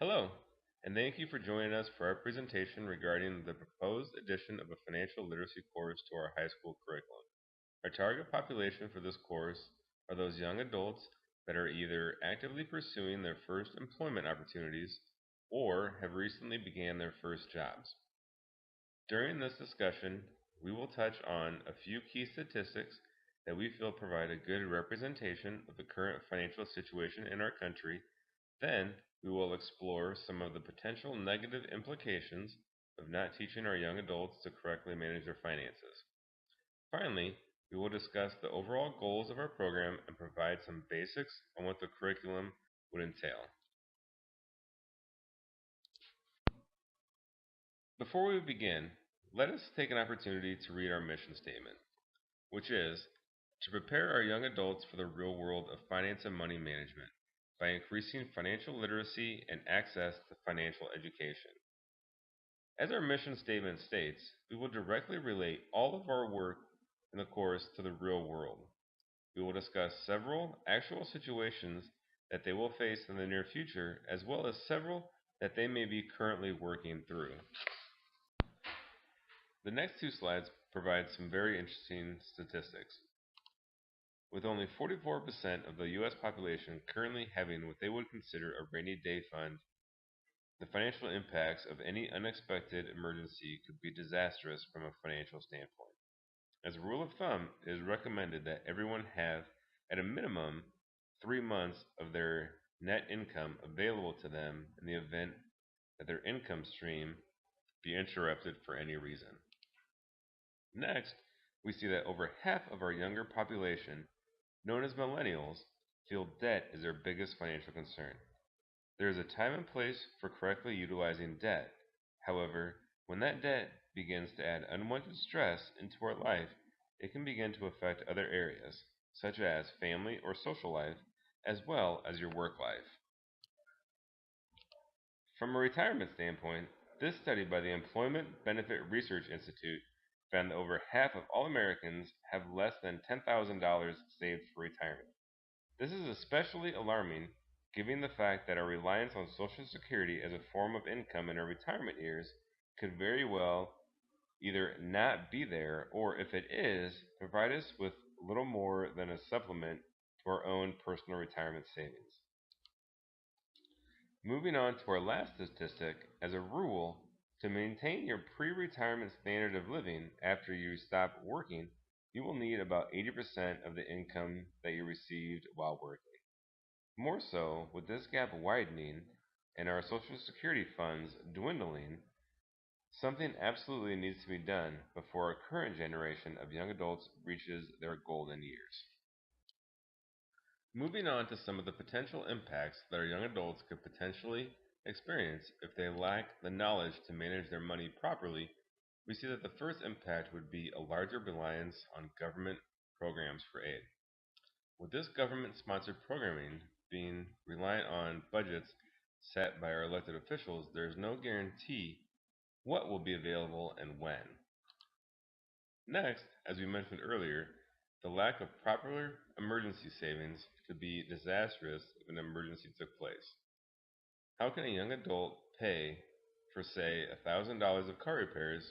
Hello, and thank you for joining us for our presentation regarding the proposed addition of a financial literacy course to our high school curriculum. Our target population for this course are those young adults that are either actively pursuing their first employment opportunities or have recently began their first jobs. During this discussion, we will touch on a few key statistics that we feel provide a good representation of the current financial situation in our country. Then, we will explore some of the potential negative implications of not teaching our young adults to correctly manage their finances. Finally, we will discuss the overall goals of our program and provide some basics on what the curriculum would entail. Before we begin, let us take an opportunity to read our mission statement, which is to prepare our young adults for the real world of finance and money management by increasing financial literacy and access to financial education. As our mission statement states, we will directly relate all of our work in the course to the real world. We will discuss several actual situations that they will face in the near future, as well as several that they may be currently working through. The next two slides provide some very interesting statistics. With only 44% of the U.S. population currently having what they would consider a rainy day fund, the financial impacts of any unexpected emergency could be disastrous from a financial standpoint. As a rule of thumb, it is recommended that everyone have, at a minimum, 3 months of their net income available to them in the event that their income stream be interrupted for any reason. Next, we see that over half of our younger population, known as millennials, feel debt is their biggest financial concern. There is a time and place for correctly utilizing debt. However, when that debt begins to add unwanted stress into our life, it can begin to affect other areas, such as family or social life, as well as your work life. From a retirement standpoint, this study by the Employment Benefit Research Institute found that over half of all Americans have less than $10,000 saved for retirement. This is especially alarming given the fact that our reliance on Social Security as a form of income in our retirement years could very well either not be there or, if it is, provide us with little more than a supplement to our own personal retirement savings. Moving on to our last statistic, as a rule, to maintain your pre-retirement standard of living after you stop working, you will need about 80% of the income that you received while working. More so, with this gap widening and our Social Security funds dwindling, something absolutely needs to be done before our current generation of young adults reaches their golden years. Moving on to some of the potential impacts that our young adults could potentially experience if they lack the knowledge to manage their money properly, we see that the first impact would be a larger reliance on government programs for aid. With this government-sponsored programming being reliant on budgets set by our elected officials, there is no guarantee what will be available and when. Next, as we mentioned earlier, the lack of proper emergency savings could be disastrous if an emergency took place. How can a young adult pay for, say, $1,000 of car repairs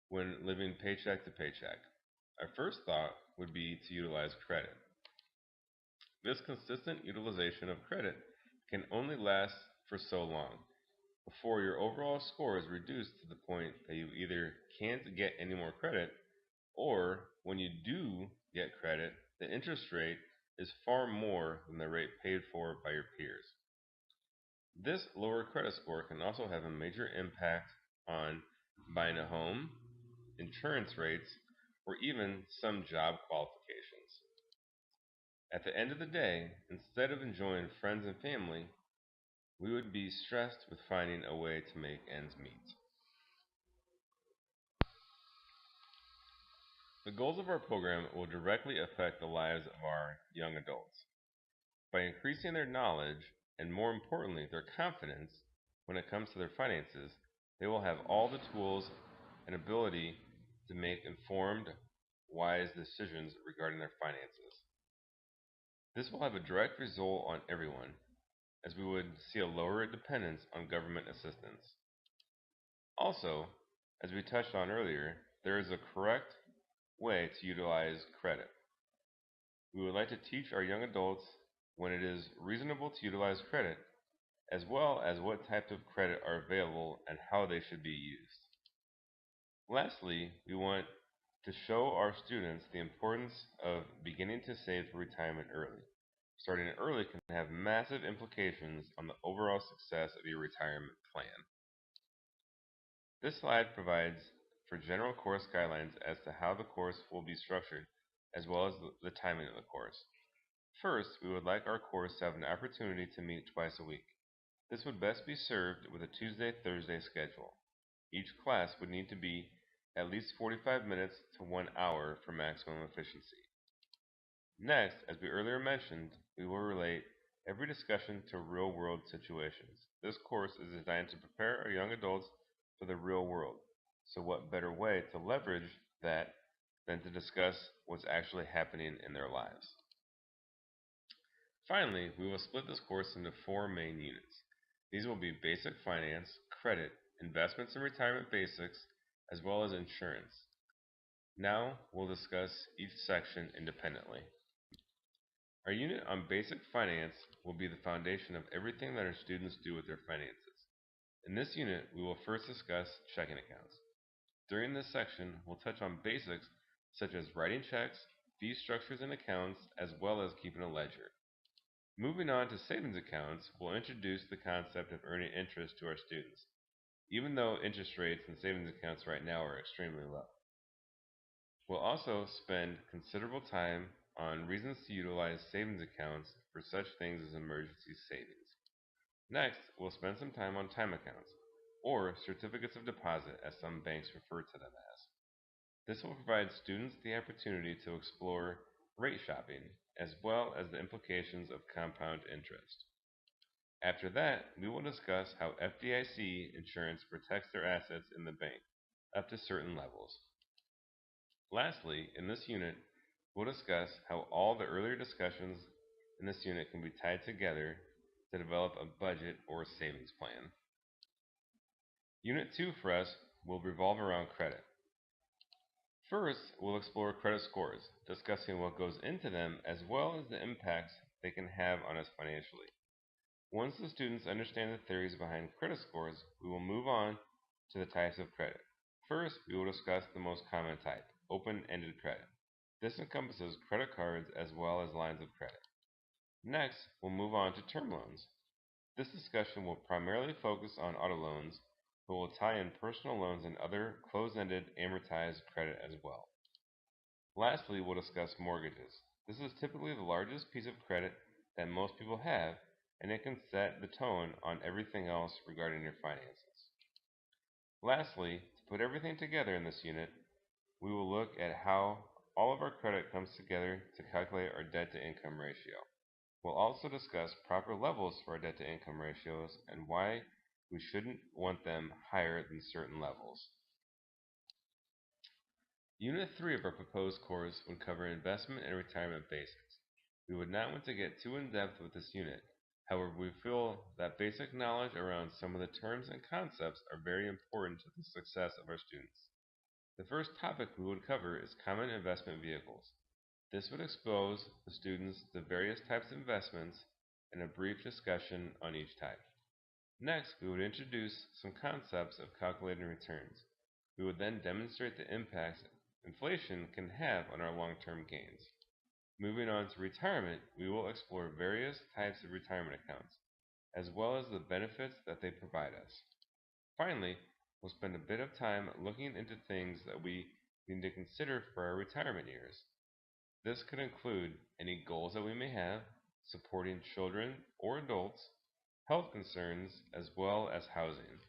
when living paycheck to paycheck? Our first thought would be to utilize credit. This consistent utilization of credit can only last for so long before your overall score is reduced to the point that you either can't get any more credit, or when you do get credit, the interest rate is far more than the rate paid for by your peers. This lower credit score can also have a major impact on buying a home, insurance rates, or even some job qualifications. At the end of the day, instead of enjoying friends and family, we would be stressed with finding a way to make ends meet. The goals of our program will directly affect the lives of our young adults. By increasing their knowledge, and more importantly, their confidence when it comes to their finances, they will have all the tools and ability to make informed, wise decisions regarding their finances. This will have a direct result on everyone, as we would see a lower dependence on government assistance. Also, as we touched on earlier, there is a correct way to utilize credit. We would like to teach our young adults when it is reasonable to utilize credit, as well as what types of credit are available and how they should be used. Lastly, we want to show our students the importance of beginning to save for retirement early. Starting early can have massive implications on the overall success of your retirement plan. This slide provides for general course guidelines as to how the course will be structured, as well as the timing of the course. First, we would like our course to have an opportunity to meet twice a week. This would best be served with a Tuesday-Thursday schedule. Each class would need to be at least 45 minutes to 1 hour for maximum efficiency. Next, as we earlier mentioned, we will relate every discussion to real-world situations. This course is designed to prepare our young adults for the real world. So what better way to leverage that than to discuss what's actually happening in their lives? Finally, we will split this course into 4 main units. These will be basic finance, credit, investments and retirement basics, as well as insurance. Now we'll discuss each section independently. Our unit on basic finance will be the foundation of everything that our students do with their finances. In this unit, we will first discuss checking accounts. During this section, we'll touch on basics such as writing checks, fee structures and accounts, as well as keeping a ledger. Moving on to savings accounts, we'll introduce the concept of earning interest to our students, even though interest rates in savings accounts right now are extremely low. We'll also spend considerable time on reasons to utilize savings accounts for such things as emergency savings. Next, we'll spend some time on time accounts, or certificates of deposit as some banks refer to them as. This will provide students the opportunity to explore rate shopping, as well as the implications of compound interest. After that, we will discuss how FDIC insurance protects their assets in the bank, up to certain levels. Lastly, in this unit, we'll discuss how all the earlier discussions in this unit can be tied together to develop a budget or savings plan. Unit 2 for us will revolve around credit. First, we'll explore credit scores, discussing what goes into them as well as the impacts they can have on us financially. Once the students understand the theories behind credit scores, we will move on to the types of credit. First, we will discuss the most common type, open-ended credit. This encompasses credit cards as well as lines of credit. Next, we'll move on to term loans. This discussion will primarily focus on auto loans, but will tie in personal loans and other closed-ended amortized credit as well. Lastly, we'll discuss mortgages. This is typically the largest piece of credit that most people have, and it can set the tone on everything else regarding your finances. Lastly, to put everything together in this unit, we will look at how all of our credit comes together to calculate our debt-to-income ratio. We'll also discuss proper levels for our debt-to-income ratios and why we shouldn't want them higher than certain levels. Unit 3 of our proposed course would cover investment and retirement basics. We would not want to get too in-depth with this unit. However, we feel that basic knowledge around some of the terms and concepts are very important to the success of our students. The first topic we would cover is common investment vehicles. This would expose the students to various types of investments and a brief discussion on each type. Next, we would introduce some concepts of calculating returns. We would then demonstrate the impacts inflation can have on our long-term gains. Moving on to retirement, we will explore various types of retirement accounts, as well as the benefits that they provide us. Finally, we'll spend a bit of time looking into things that we need to consider for our retirement years. This could include any goals that we may have, supporting children or adults, health concerns, as well as housing.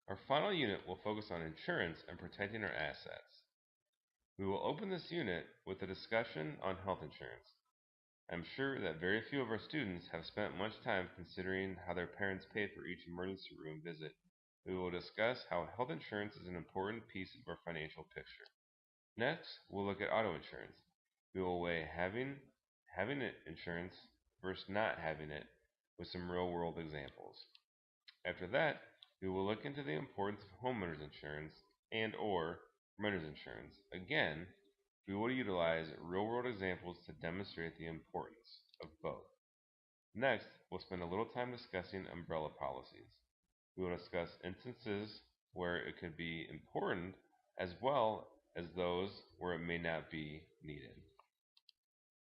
Our final unit will focus on insurance and protecting our assets. We will open this unit with a discussion on health insurance. I'm sure that very few of our students have spent much time considering how their parents pay for each emergency room visit. We will discuss how health insurance is an important piece of our financial picture. Next, we'll look at auto insurance. We will weigh having insurance versus not having it with some real world examples. After that, we will look into the importance of homeowners insurance and or renters insurance. Again, we will utilize real world examples to demonstrate the importance of both. Next, we'll spend a little time discussing umbrella policies. We will discuss instances where it could be important as well as those where it may not be needed.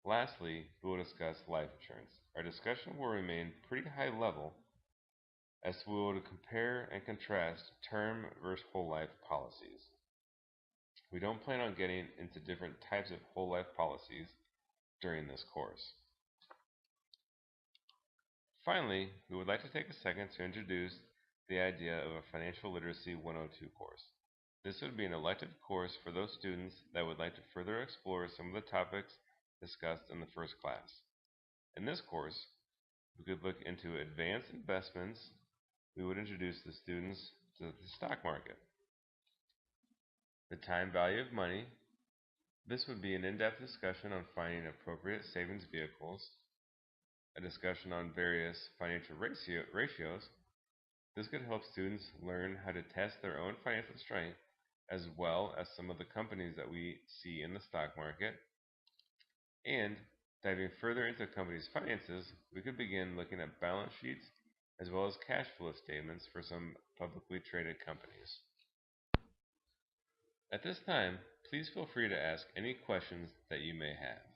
Lastly, we will discuss life insurance. Our discussion will remain pretty high level as we will compare and contrast term versus whole life policies. We don't plan on getting into different types of whole life policies during this course. Finally, we would like to take a second to introduce the idea of a Financial Literacy 102 course. This would be an elective course for those students that would like to further explore some of the topics discussed in the first class. In this course, we could look into advanced investments. We would introduce the students to the stock market, the time value of money. This would be an in-depth discussion on finding appropriate savings vehicles, a discussion on various financial ratios. This could help students learn how to test their own financial strength as well as some of the companies that we see in the stock market. And diving further into a company's finances, we could begin looking at balance sheets as well as cash flow statements for some publicly traded companies. At this time, please feel free to ask any questions that you may have.